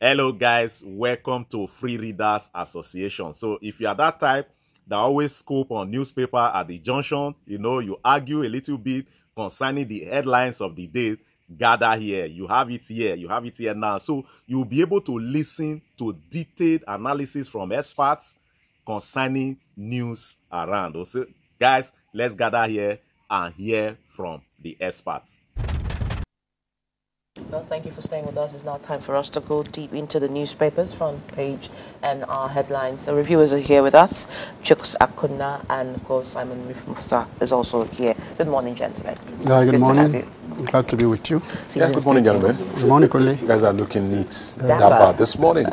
Hello guys, welcome to Free Readers Association. So if you are that type that always scope on newspaper at the junction, you argue a little bit concerning the headlines of the day, gather here. You have it here now. So you'll be able to listen to detailed analysis from experts concerning news around. So guys, let's gather here and hear from the experts. Well, thank you for staying with us. It's now time for us to go deep into the newspapers, front page, and our headlines. The reviewers are here with us. Chuks Akuna and, of course, Simon Musa is also here. Good morning, gentlemen. Good morning. Glad to be with you. Yeah, good morning, gentlemen. Good morning, Kole. You guys are looking neat. Dapper this morning.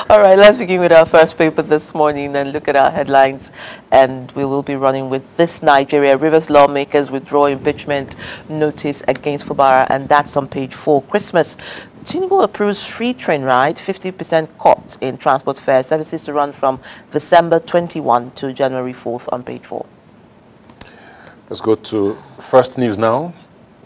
All right, let's begin with our first paper this morning and look at our headlines. And we will be running with this: Nigeria, Rivers lawmakers withdraw impeachment notice against Fubara, and that's on page 4. Christmas, Tinubu approves free train ride, 50% cut in transport fare, services to run from December 21 to January 4th on page 4. Let's go to first news now.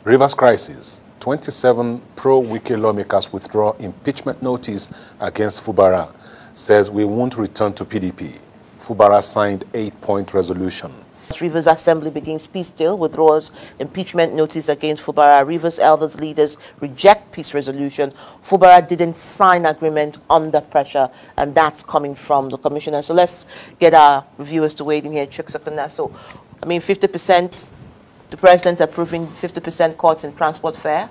Rivers crisis. 27 pro-Wike lawmakers withdraw impeachment notice against Fubara. Says we won't return to PDP. Fubara signed 8-point resolution. Rivers Assembly begins peace deal, withdraws impeachment notice against Fubara. Rivers elders leaders reject peace resolution. Fubara didn't sign agreement under pressure, and that's coming from the commissioner. So let's get our viewers to wait in here. So, 50%. The president approving 50% cuts in transport fare.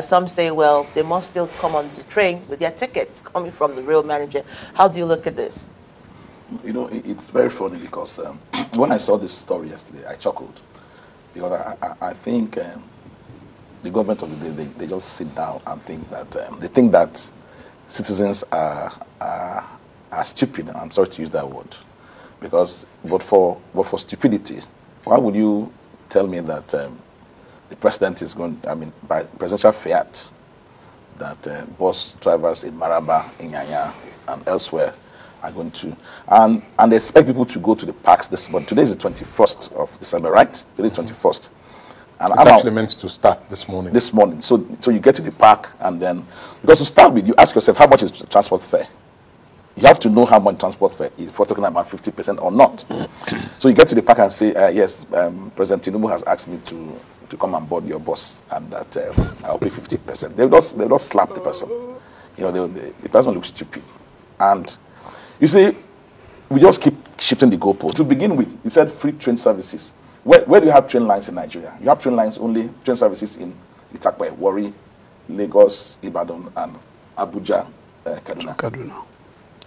Some say, well, they must still come on the train with their tickets coming from the rail manager. How do you look at this? It's very funny because when I saw this story yesterday, I chuckled. Because I think the government of the day, they just sit down and think that citizens are stupid. I'm sorry to use that word. But for stupidity, why would you tell me that the president is going, by presidential fiat, that bus drivers in Maraba, in Yanya, and elsewhere are going to, and they expect people to go to the parks this month. Today is the 21st of December, right? Today is 21st. And it's actually meant to start this morning. This morning. So you get to the park, and then, because to start with, you ask yourself, how much is transport fare? You have to know how much transport fare is, if we're talking about 50% or not. So you get to the park and say, yes, President Tinubu has asked me to come and board your bus, and that I'll pay 50%. They'll just slap the person. The person looks stupid. And you see, we just keep shifting the goalpost. To begin with, he said free train services. Where do you have train lines in Nigeria? You have train services in Itakwe, Warri, Lagos, Ibadan, and Abuja, Kaduna.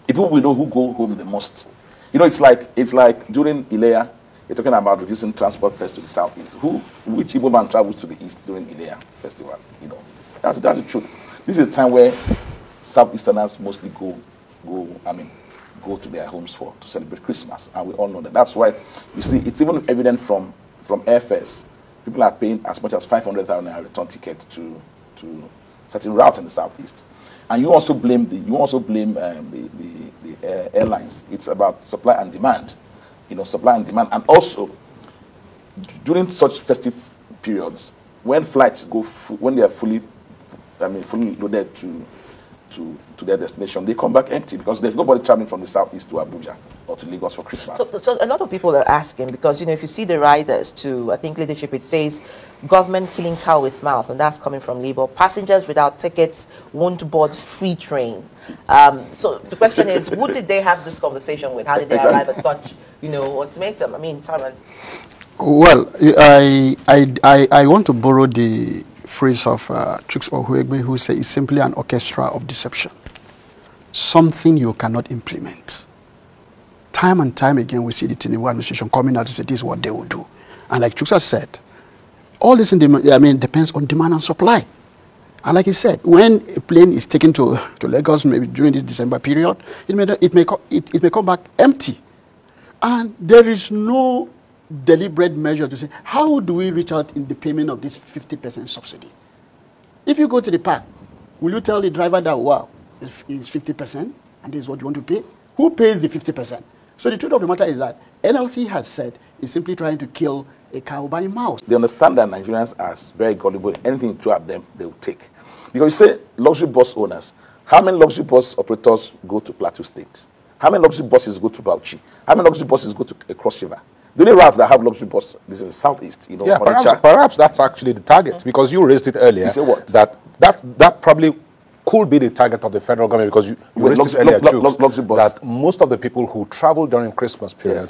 People we know who go home the most. It's like during Ilea, you're talking about reducing transport fares to the southeast. Which Igbo man travels to the east during Ilea festival? That's the truth. This is a time where southeasterners mostly go to their homes to celebrate Christmas, and we all know that. That's why you see it's even evident from airfares. People are paying as much as 500,000 naira return ticket to certain routes in the southeast. And you also blame the airlines. It's about supply and demand, supply and demand. And also, during such festive periods, when flights when they are fully loaded to their destination, they come back empty because there's nobody traveling from the southeast to Abuja or to Lagos for Christmas. So a lot of people are asking because, if you see the riders to, I think, leadership, it says government killing cow with mouth, and that's coming from Labour. Passengers without tickets won't board free train. So the question is, who did they have this conversation with? How did they arrive at such, ultimatum? Simon. Well, I want to borrow the phrase of Chuks Ohuegbe, who says it's simply an orchestra of deception. Something you cannot implement. Time and time again, we see the Tinubu administration coming out and say this is what they will do. And like Chuks has said, all this depends on demand and supply. And like he said, when a plane is taken to Lagos, maybe during this December period, it may come back empty. And there is no deliberate measure to say, how do we reach out in the payment of this 50% subsidy? If you go to the park, will you tell the driver that, wow, it's 50% and this is what you want to pay? Who pays the 50%? So the truth of the matter is that NLC has said it's simply trying to kill a cow by mouth. They understand that Nigerians are very gullible. Anything you throw at them, they will take. Because you say luxury bus owners. How many luxury bus operators go to Plateau State? How many luxury buses go to Bauchi? How many luxury buses go to Cross River? The only routes that have luxury buses, this is the southeast, you know. Yeah, Onitsha. perhaps that's actually the target, because you raised it earlier. You say what? That probably could be the target of the federal government, because you raised it earlier, that most of the people who travel during Christmas period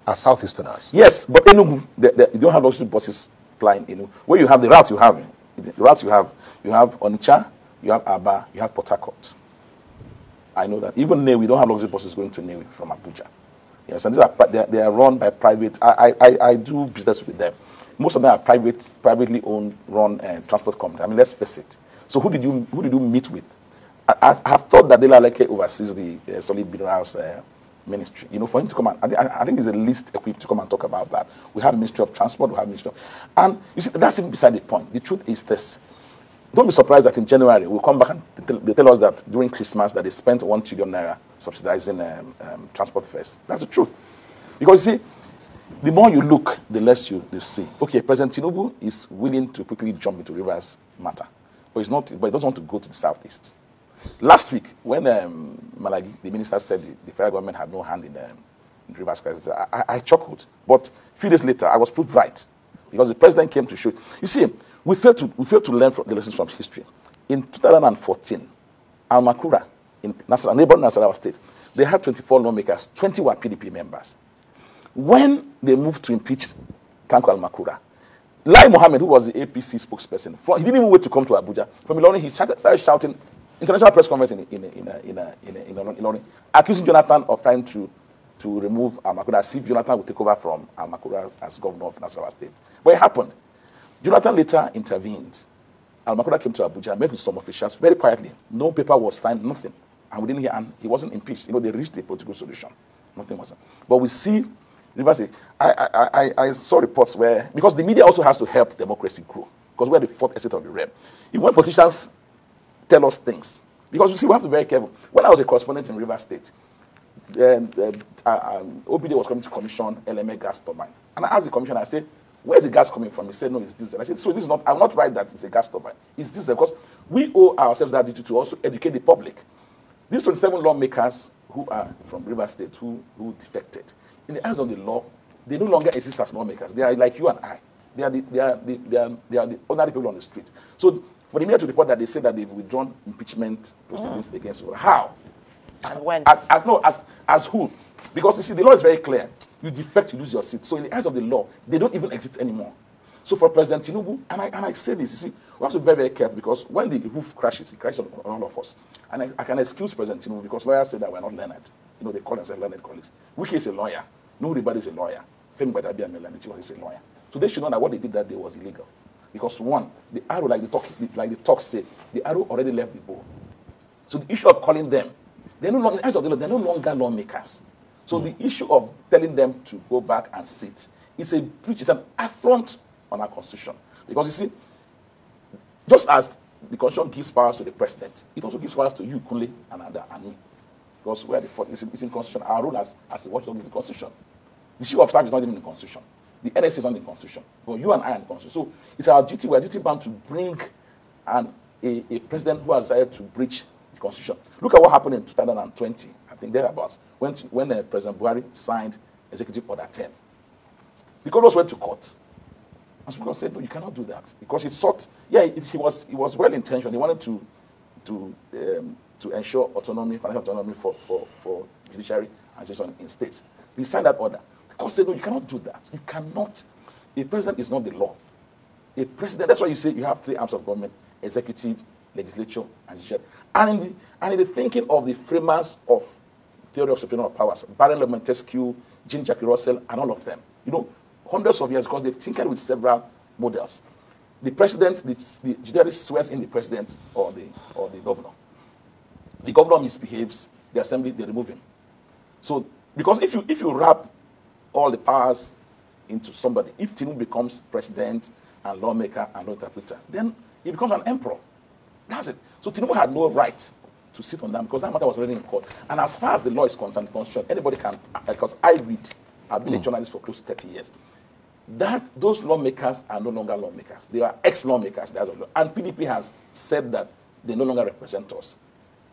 are Southeasterners. Yes, but Enugu, you don't have luxury buses flying in Enugu. Where you have the routes you have, you have Onitsha, you have Aba, you have Port Harcourt. I know that. Even Newi, we don't have luxury buses going to Newi from Abuja. Yes, and they are run by private. I do business with them. Most of them are privately owned, run transport companies. I mean, let's face it. So who did you meet with? I have thought that Dela Leke oversees the solid minerals ministry. You know, for him to come and I think he's the least equipped to come and talk about that. We have Ministry of Transport, we have Ministry of, and you see, that's even beside the point. The truth is this. Don't be surprised that in January we'll come back and they tell us that during Christmas that they spent 1 trillion naira subsidizing transport fares. That's the truth. Because you see, the more you look, the less you see. Okay, President Tinubu is willing to quickly jump into Rivers matter, but he doesn't want to go to the southeast. Last week, when Malagi, the minister, said the federal government had no hand in the Rivers crisis, I chuckled. But a few days later, I was proved right, because the president came to show. You see, we failed to learn from the lessons from history. In 2014, Al-Makura, in neighboring Nasarawa State, they had 24 lawmakers, 20 were PDP members. When they moved to impeach Tanko Al-Makura, Lai Mohammed, who was the APC spokesperson, he didn't even wait to come to Abuja. From Ilorin, he started shouting, international press conference in Ilorin, accusing Jonathan of trying to remove Al-Makura, as if Jonathan would take over from Al-Makura as governor of Nasarawa State. But it happened. Jonathan later intervened. Al-Makura came to Abuja, met with some officials very quietly. No paper was signed, nothing. And we didn't hear, and he wasn't impeached. You know, they reached a political solution. Nothing wasn't. But we see, I saw reports where, because the media also has to help democracy grow, because we're the fourth estate of the realm. Even when politicians tell us things, because you see, we have to be very careful. When I was a correspondent in Rivers State, OBD was coming to commission LMA gas turbine. And I asked the commissioner, I said, where's the gas coming from? He said, no, it's diesel. I said, so this is not, I'm not right that it's a gas turbine. It's diesel, because we owe ourselves that duty to also educate the public. These 27 lawmakers who are from River State, who defected, in the eyes of the law, they no longer exist as lawmakers. They are like you and I. They are the ordinary people on the street. So for the media to report that they say that they've withdrawn impeachment proceedings against you, how? And when? As who? Because you see, the law is very clear. You defect, you lose your seat. So in the eyes of the law, they don't even exist anymore. So for President Tinubu, and I say this, you see, we have to be very, very careful, because when the roof crashes, it crashes on all of us. And I can excuse President Tinubu, because lawyers say that we're not learned. You know, they call themselves learned colleagues. Wike is a lawyer. Nobody is a lawyer. Femi Badabia Melanichi is a lawyer. So they should know that what they did that day was illegal. Because one, the arrow, like the talk said, the arrow already left the bow. So the issue of calling them, they're no longer, as of the law, they're no longer lawmakers. So the issue of telling them to go back and sit, it's a breach, it's an affront on our constitution. Because you see, just as the constitution gives powers to the president, it also gives powers to you, Kunle, and me. Because we are it's in constitution. Our role as the watchdog is the constitution. The chief of staff is not even in the constitution. The NSA is not in the constitution. But you and I are in the constitution. So it's our duty, we are duty bound to bring a president who has decided to breach the constitution. Look at what happened in 2020, I think thereabouts, when President Buhari signed Executive Order 10. Because those went to court. And some people said, no, you cannot do that. Because it sought, he was well-intentioned. He wanted to ensure autonomy, financial autonomy for judiciary and session in states. He signed that order. The court said, no, you cannot do that. You cannot. A president is not the law. A president, that's why you say you have three arms of government: executive, legislature, and judiciary. And in the thinking of the framers of theory of separation of powers, Baron Montesquieu, Jean Jacques Russell, and all of them, you know, hundreds of years, because they've tinkered with several models. The president, the judiciary swears in the president or the governor. The governor misbehaves, the assembly, they remove him. So, because if you wrap all the powers into somebody, if Tinubu becomes president and lawmaker and law interpreter, then he becomes an emperor. That's it. So Tinubu had no right to sit on that, because that matter was already in court. And as far as the law is concerned, the constitution, anybody can, because I've been a journalist for close to 30 years, that those lawmakers are no longer lawmakers. They are ex-lawmakers. And PDP has said that they no longer represent us.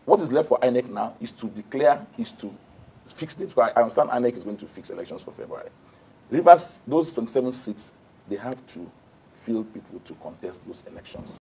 What is left for INEC now is to declare, is to fix dates. I understand INEC is going to fix elections for February. Rivers, those 27 seats, they have to field people to contest those elections.